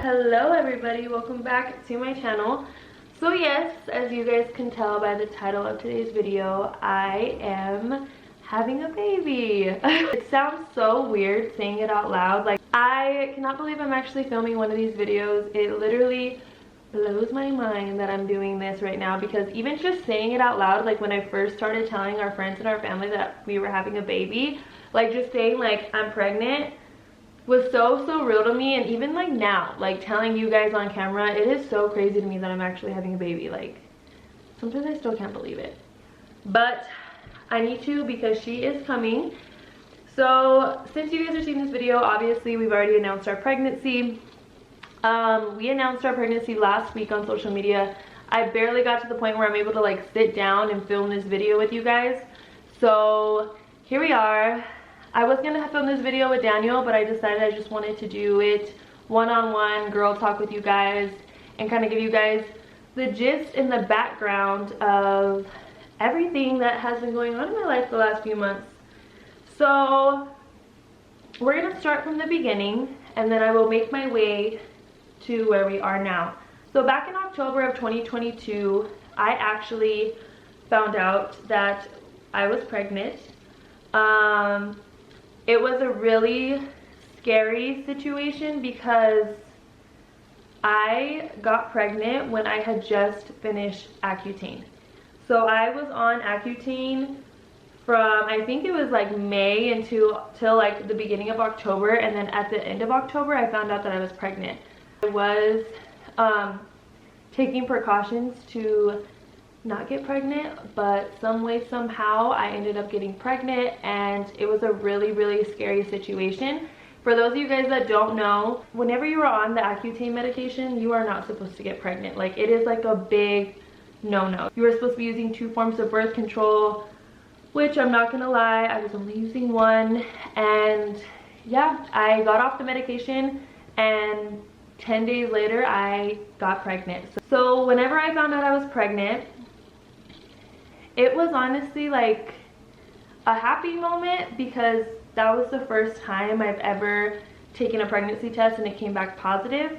Hello everybody, welcome back to my channel. So yes, as you guys can tell by the title of today's video, I am having a baby. It sounds so weird saying it out loud. Like, I cannot believe I'm actually filming one of these videos. It literally blows my mind that I'm doing this right now, because even just saying it out loud, like when I first started telling our friends and our family that we were having a baby, like just saying like I'm pregnant was so real to me. And even like now, like telling you guys on camera, it is so crazy to me that I'm actually having a baby. Like sometimes I still can't believe it, but I need to, because she is coming. So since you guys are seeing this video, obviously we've already announced our pregnancy. We announced our pregnancy last week on social media. I barely got to the point where I'm able to like sit down and film this video with you guys. So here we are. I was gonna film this video with Daniel, but I decided I just wanted to do it one-on-one, girl talk with you guys, and kind of give you guys the gist and the background of everything that has been going on in my life the last few months. So we're gonna start from the beginning, and then I will make my way to where we are now. So back in October of 2022, I actually found out that I was pregnant. It was a really scary situation because I got pregnant when I had just finished Accutane. So I was on Accutane from, I think it was like May till like the beginning of October, and then at the end of October I found out that I was pregnant. I was taking precautions to not get pregnant, but some way somehow I ended up getting pregnant, and it was a really scary situation. For those of you guys that don't know, whenever you are on the Accutane medication, you are not supposed to get pregnant. Like, it is like a big no-no. You are supposed to be using 2 forms of birth control, which I'm not gonna lie, I was only using 1. And yeah, I got off the medication, and 10 days later I got pregnant. So whenever I found out I was pregnant, it was honestly like a happy moment, because that was the first time I've ever taken a pregnancy test and it came back positive.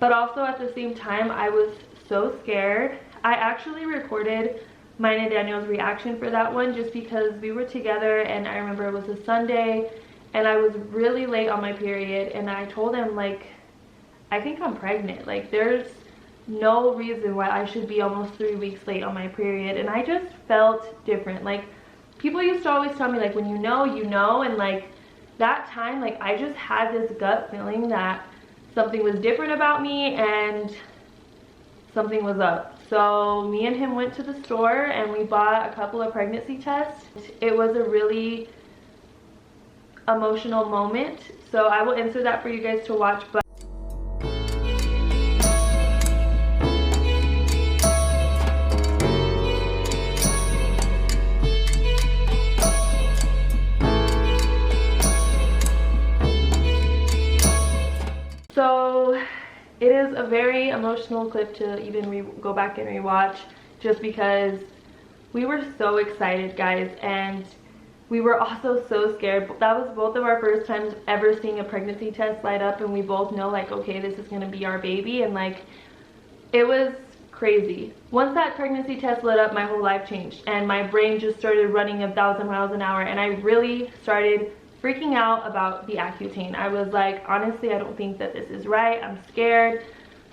But also at the same time, I was so scared. I actually recorded mine and Daniel's reaction for that one, just because we were together, and I remember it was a Sunday and I was really late on my period, and I told him, like, I think I'm pregnant. Like, there's no reason why I should be almost 3 weeks late on my period. And I just felt different. Like, people used to always tell me, like, when you know, you know. And like that time, like, I just had this gut feeling that something was different about me and something was up. So me and him went to the store and we bought a couple of pregnancy tests. It was a really emotional moment, so I will insert that for you guys to watch. But so it is a very emotional clip to even go back and rewatch, just because we were so excited, guys, and we were also so scared. That was both of our first times ever seeing a pregnancy test light up, and we both know, like, okay, this is gonna be our baby. And like, it was crazy. Once that pregnancy test lit up, my whole life changed, and my brain just started running 1,000 miles an hour, and I really started freaking out about the Accutane. I was like, honestly, I don't think that this is right. I'm scared.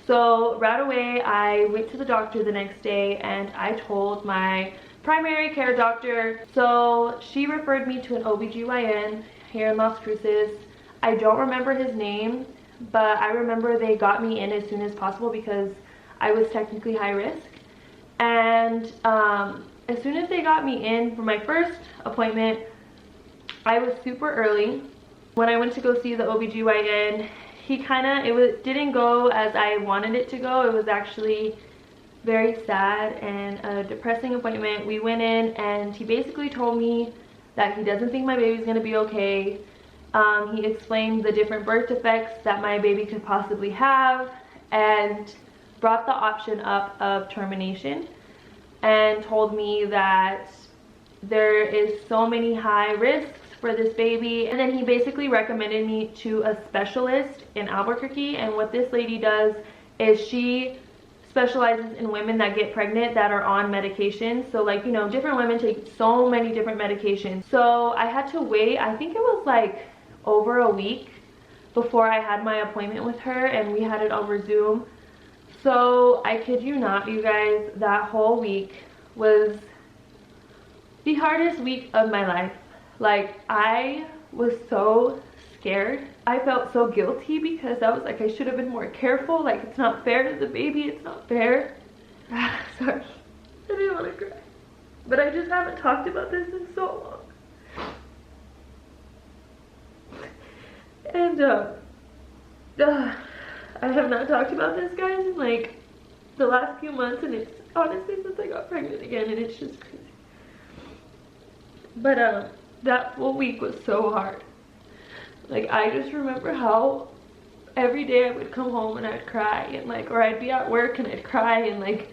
So right away, I went to the doctor the next day, and I told my primary care doctor. So she referred me to an OBGYN here in Las Cruces. I don't remember his name, but I remember they got me in as soon as possible because I was technically high risk. And as soon as they got me in for my first appointment, I was super early. When I went to go see the OBGYN, it didn't go as I wanted it to go. It was actually very sad and a depressing appointment. We went in and he basically told me that he doesn't think my baby's gonna be okay. He explained the different birth defects that my baby could possibly have, and brought the option up of termination, and told me that there is so many high risks for this baby. And then he basically recommended me to a specialist in Albuquerque, and what this lady does is she specializes in women that get pregnant that are on medication. So like, you know, different women take so many different medications. So I had to wait, I think it was like over a week before I had my appointment with her, and we had it over Zoom. So I kid you not, you guys, that whole week was the hardest week of my life. Like, I was so scared. I felt so guilty because I was like, I should have been more careful. Like, it's not fair to the baby. It's not fair. Sorry. I didn't want to cry. But I just haven't talked about this in so long. And, I have not talked about this, guys, in like the last few months, and it's honestly since I got pregnant again, and it's just crazy. But, that full week was so hard. Like, I just remember how every day I would come home and I'd cry, and like, or I'd be at work and I'd cry, and like,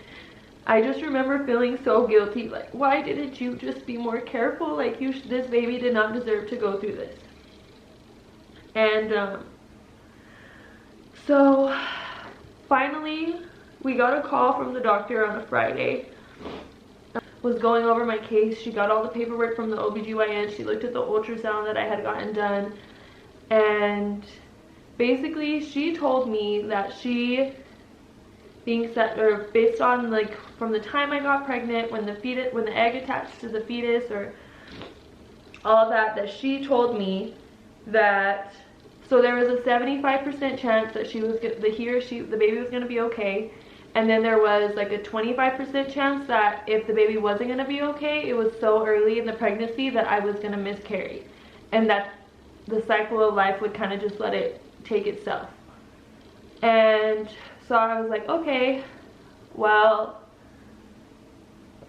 I just remember feeling so guilty. Like, why didn't you just be more careful? Like, this baby did not deserve to go through this. And so finally we got a call from the doctor on a Friday. Was going over my case. She got all the paperwork from the OBGYN. She looked at the ultrasound that I had gotten done, and basically she told me that she thinks that, or based on like from the time I got pregnant, when the egg attached to the fetus, or all of that, that she told me that, so there was a 75% chance that the baby was going to be okay. And then there was like a 25% chance that if the baby wasn't going to be okay, it was so early in the pregnancy that I was going to miscarry. And that the cycle of life would kind of just let it take itself. And so I was like, okay, well,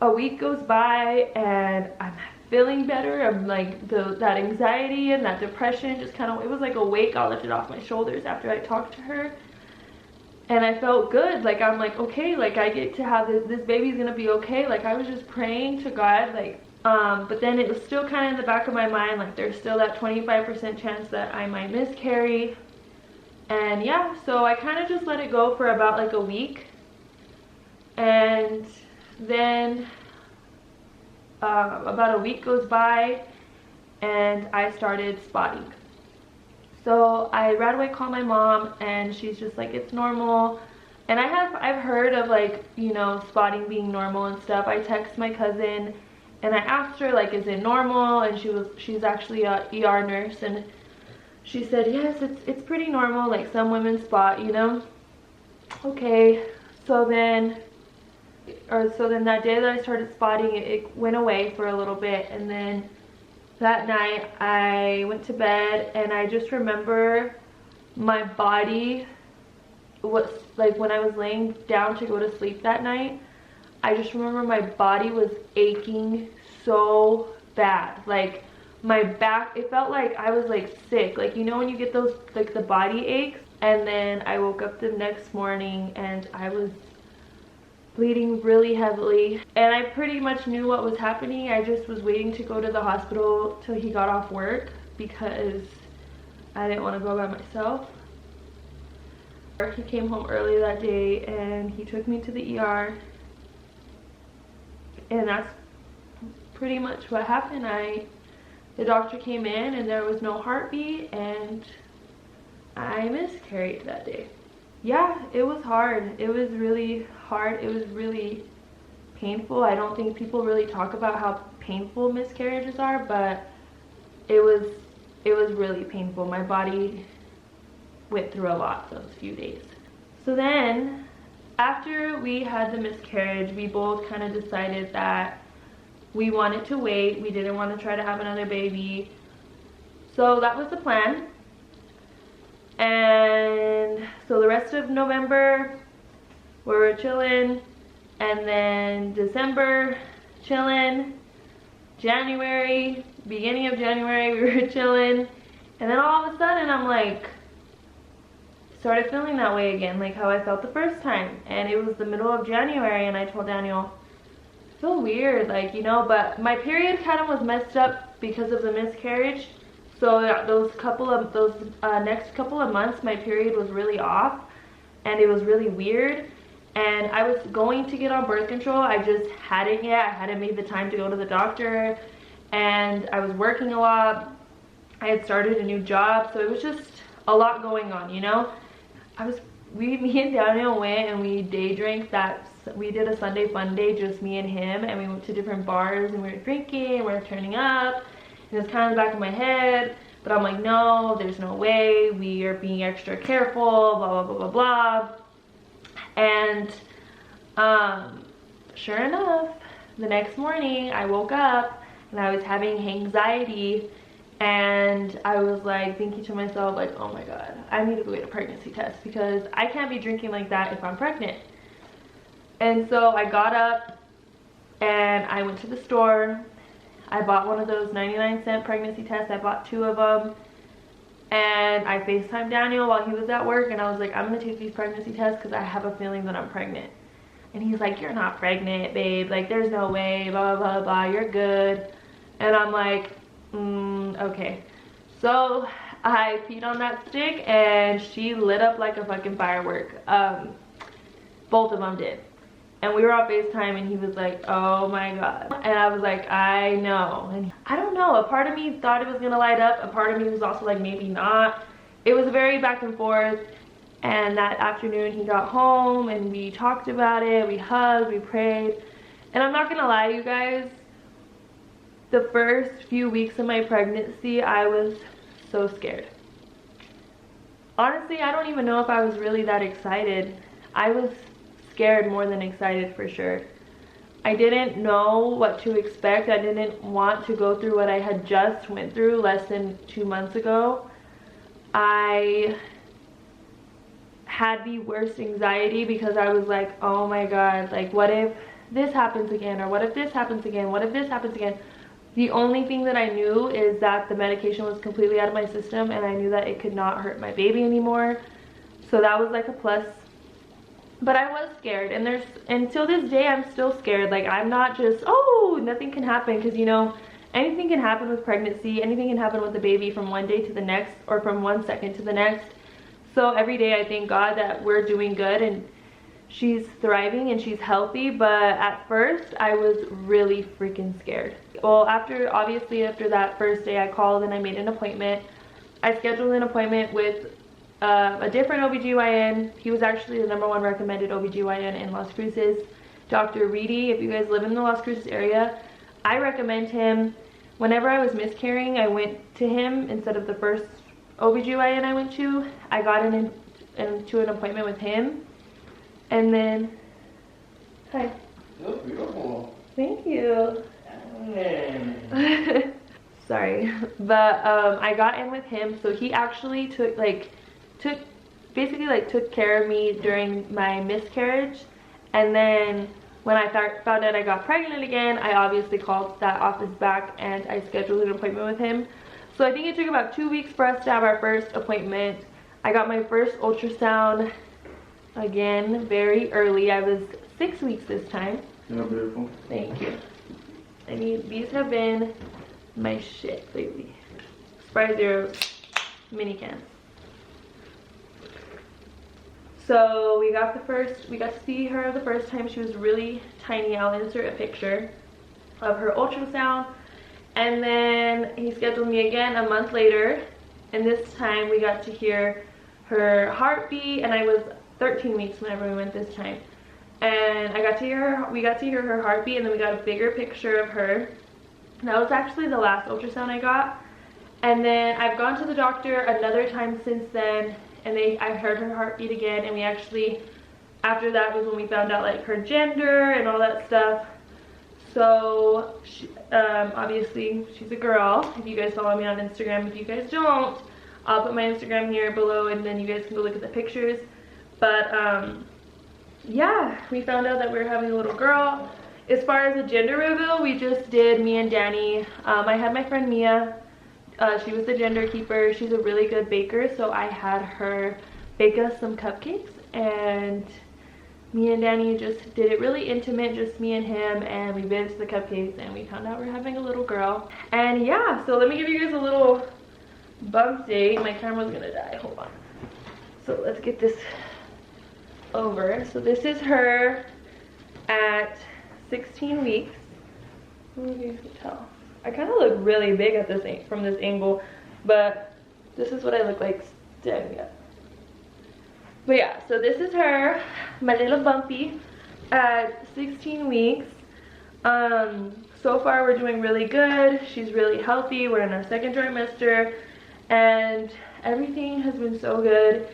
a week goes by and I'm feeling better. I'm like, that anxiety and that depression just kind of, it was like a weight got lifted off my shoulders after I talked to her. And I felt good. Like, I'm like, okay, like I get to have this baby's gonna be okay. Like, I was just praying to God, like, but then it was still kind of in the back of my mind, like there's still that 25% chance that I might miscarry. And yeah, so I kind of just let it go for about like a week. And then about a week goes by and I started spotting. So I right away called my mom, and she's just like, it's normal. And I've heard of like, you know, spotting being normal and stuff. I text my cousin and I asked her like, is it normal? And she's actually a ER nurse, and she said, yes, it's pretty normal. Like, some women spot, you know. Okay, so then that day that I started spotting, it went away for a little bit, and then that night I went to bed, and I just remember my body was like, when I was laying down to go to sleep that night, I just remember my body was aching so bad. Like, my back, it felt like I was like sick. Like, you know when you get those, like the body aches? And then I woke up the next morning and I was bleeding really heavily, and I pretty much knew what was happening. I just was waiting to go to the hospital till he got off work because I didn't want to go by myself. He came home early that day and he took me to the ER, and that's pretty much what happened. The doctor came in and there was no heartbeat, and I miscarried that day. Yeah, it was hard. It was really hard. It was really painful. I don't think people really talk about how painful miscarriages are, but it was really painful. My body went through a lot those few days. So then, after we had the miscarriage, we both kind of decided that we wanted to wait. We didn't want to try to have another baby. So that was the plan. And so the rest of November we were chilling, and then December chilling, January, beginning of January we were chilling, and then all of a sudden I'm like, started feeling that way again, like how I felt the first time. And it was the middle of January, and I told Daniel, I feel weird, like, you know, but my period kind of was messed up because of the miscarriage. So those next couple of months, my period was really off and it was really weird. And I was going to get on birth control. I just hadn't yet. I hadn't made the time to go to the doctor, and I was working a lot. I had started a new job, so it was just a lot going on, you know. Me and Daniel went and we day drank we did a Sunday fun day, just me and him, and we went to different bars and we were drinking, we were turning up. And it was kind of in the back of my head, but I'm like, no, there's no way. We are being extra careful, blah, blah, blah, blah, blah. And sure enough, the next morning I woke up and I was having anxiety, and I was like thinking to myself, like, oh my god, I need to go get a pregnancy test because I can't be drinking like that if I'm pregnant. And so I got up and I went to the store. I bought one of those 99-cent pregnancy tests. I bought 2 of them. And I FaceTimed Daniel while he was at work, and I was like, I'm gonna take these pregnancy tests because I have a feeling that I'm pregnant. And he's like, you're not pregnant, babe. Like, there's no way, blah, blah, blah, blah. You're good. And I'm like, okay. So I peed on that stick and she lit up like a fucking firework. Both of them did. And we were on FaceTime and he was like, oh my god. And I was like, I know. And I don't know, a part of me thought it was gonna light up. A part of me was also like, maybe not. It was very back and forth. And that afternoon he got home and we talked about it. We hugged, we prayed. And I'm not gonna lie, you guys, the first few weeks of my pregnancy, I was so scared. Honestly, I don't even know if I was really that excited. I was scared more than excited, for sure. I didn't know what to expect. I didn't want to go through what I had just went through less than 2 months ago. I had the worst anxiety because I was like, oh my god, like, what if this happens again? Or what if this happens again? What if this happens again? The only thing that I knew is that the medication was completely out of my system, and I knew that it could not hurt my baby anymore. So that was like a plus. But I was scared, and until this day I'm still scared. Like, I'm not just, oh, nothing can happen, because, you know, anything can happen with pregnancy. Anything can happen with the baby from one day to the next, or from 1 second to the next. So every day I thank God that we're doing good and she's thriving and she's healthy. But at first I was really freaking scared. Well, obviously after that first day, I called and I made an appointment. I scheduled an appointment with a different OBGYN. He was actually the #1 recommended OBGYN in Las Cruces, Dr. Reedy. If you guys live in the Las Cruces area, I recommend him. Whenever I was miscarrying, I went to him instead of the first OBGYN I went to. I got into an appointment with him. And then, hi. You're beautiful. Thank you. Sorry, but I got in with him. So he actually took care of me during my miscarriage. And then when I found out I got pregnant again, I obviously called that office back and I scheduled an appointment with him. So I think it took about 2 weeks for us to have our first appointment. I got my first ultrasound, again, very early. I was 6 weeks this time. You're beautiful. Thank you. I mean, these have been my shit lately. Sprite Zeros, mini cans. So we got to see her the first time. She was really tiny. I'll insert a picture of her ultrasound. And then he scheduled me again a month later. And this time we got to hear her heartbeat. And I was 13 weeks whenever we went this time. And we got to hear her heartbeat, and then we got a bigger picture of her. And that was actually the last ultrasound I got. And then I've gone to the doctor another time since then, and I heard her heartbeat again. And we actually, after that was when we found out like her gender and all that stuff. So obviously she's a girl. If you guys follow me on Instagram, if you guys don't, I'll put my Instagram here below, and then you guys can go look at the pictures. But yeah, we found out that we were having a little girl. As far as the gender reveal, we just did, me and Danny. I had my friend Mia. She was the gender keeper. She's a really good baker, so I had her bake us some cupcakes, and me and Danny just did it really intimate, just me and him, and we bit into the cupcakes and we found out we're having a little girl. And yeah, so let me give you guys a little bump date. My camera's gonna die, hold on. So let's get this over. So this is her at 16 weeks. You guys can tell. I kind of look really big at this from this angle, but this is what I look like standing up. But yeah, so this is her, my little bumpy, at 16 weeks. So far we're doing really good. She's really healthy. We're in our second trimester, and everything has been so good.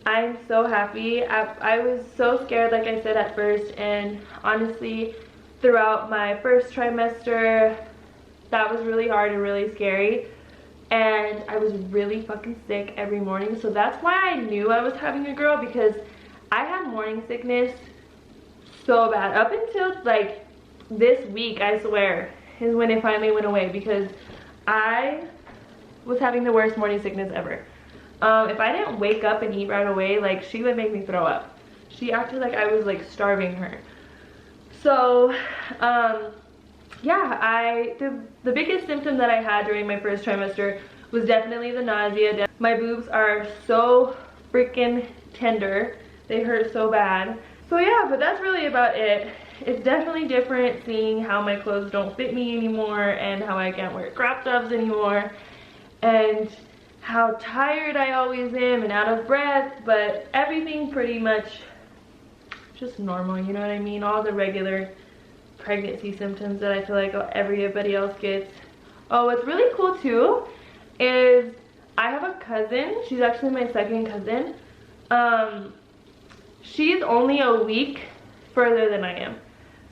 I'm so happy. I was so scared, like I said at first, and honestly, throughout my first trimester, that was really hard and really scary. And I was really fucking sick every morning. So that's why I knew I was having a girl, because I had morning sickness so bad. Up until like this week, I swear, is when it finally went away, because I was having the worst morning sickness ever. If I didn't wake up and eat right away, like, she would make me throw up. She acted like I was like starving her. So yeah, the biggest symptom that I had during my first trimester was definitely the nausea. My boobs are so freaking tender. They hurt so bad. So yeah, but that's really about it. It's definitely different seeing how my clothes don't fit me anymore, and how I can't wear crop tops anymore, and how tired I always am and out of breath, but everything pretty much just normal, you know what I mean? All the regular pregnancy symptoms that I feel like everybody else gets. Oh, what's really cool too is I have a cousin. She's actually my second cousin. She's only a week further than I am.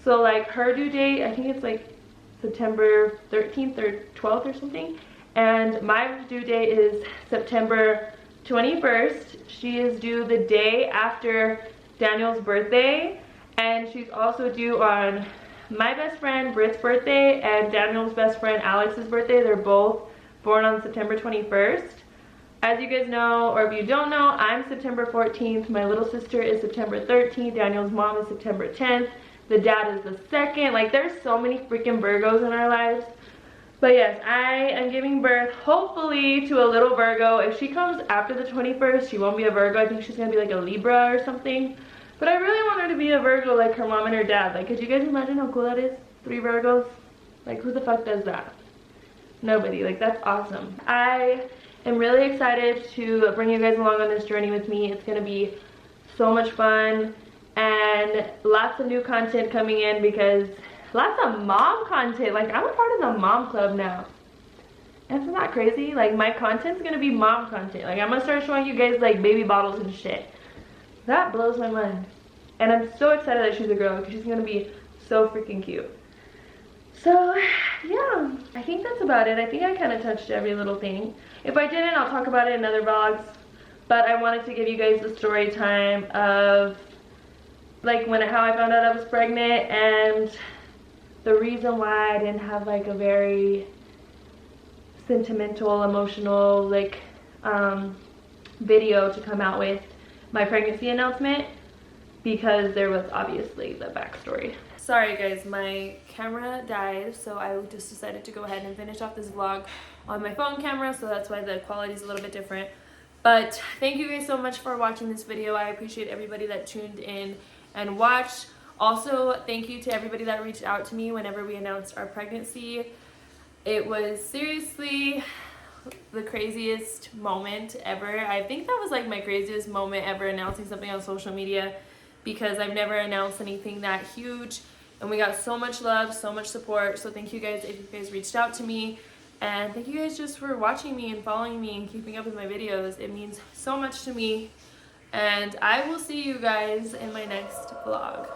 So like her due date, I think it's like September 13th or 12th or something. And my due date is September 21st. She is due the day after Daniel's birthday. And she's also due on my best friend Britt's birthday and Daniel's best friend Alex's birthday. They're both born on September 21st. As you guys know, or if you don't know, I'm September 14th. My little sister is September 13th. Daniel's mom is September 10th. The dad is the 2nd. Like, there's so many freaking Virgos in our lives. But yes, I am giving birth hopefully to a little Virgo. If she comes after the 21st, she won't be a Virgo. I think she's gonna be like a Libra or something. But I really want her to be a Virgo like her mom and her dad. Like, could you guys imagine how cool that is? 3 Virgos? Like, who the fuck does that? Nobody. Like, that's awesome. I am really excited to bring you guys along on this journey with me. It's gonna be so much fun and lots of new content coming in, because lots of mom content. Like, I'm a part of the mom club now. Isn't that crazy? Like, my content's gonna be mom content. Like, I'm gonna start showing you guys like baby bottles and shit. That blows my mind. And I'm so excited that she's a girl, because she's gonna be so freaking cute. So yeah, I think that's about it. I think I kind of touched every little thing. If I didn't, I'll talk about it in other vlogs. But I wanted to give you guys the story time of like how I found out I was pregnant, and the reason why I didn't have like a very sentimental, emotional like video to come out with my pregnancy announcement, because there was obviously the backstory. Sorry guys, my camera died, so I just decided to go ahead and finish off this vlog on my phone camera, so that's why the quality is a little bit different. But thank you guys so much for watching this video. I appreciate everybody that tuned in and watched. Also, thank you to everybody that reached out to me whenever we announced our pregnancy. It was seriously the craziest moment ever. I think that was like my craziest moment ever, announcing something on social media, because I've never announced anything that huge, and we got so much love, so much support. So thank you guys if you guys reached out to me, and thank you guys just for watching me and following me and keeping up with my videos. It means so much to me, and I will see you guys in my next vlog.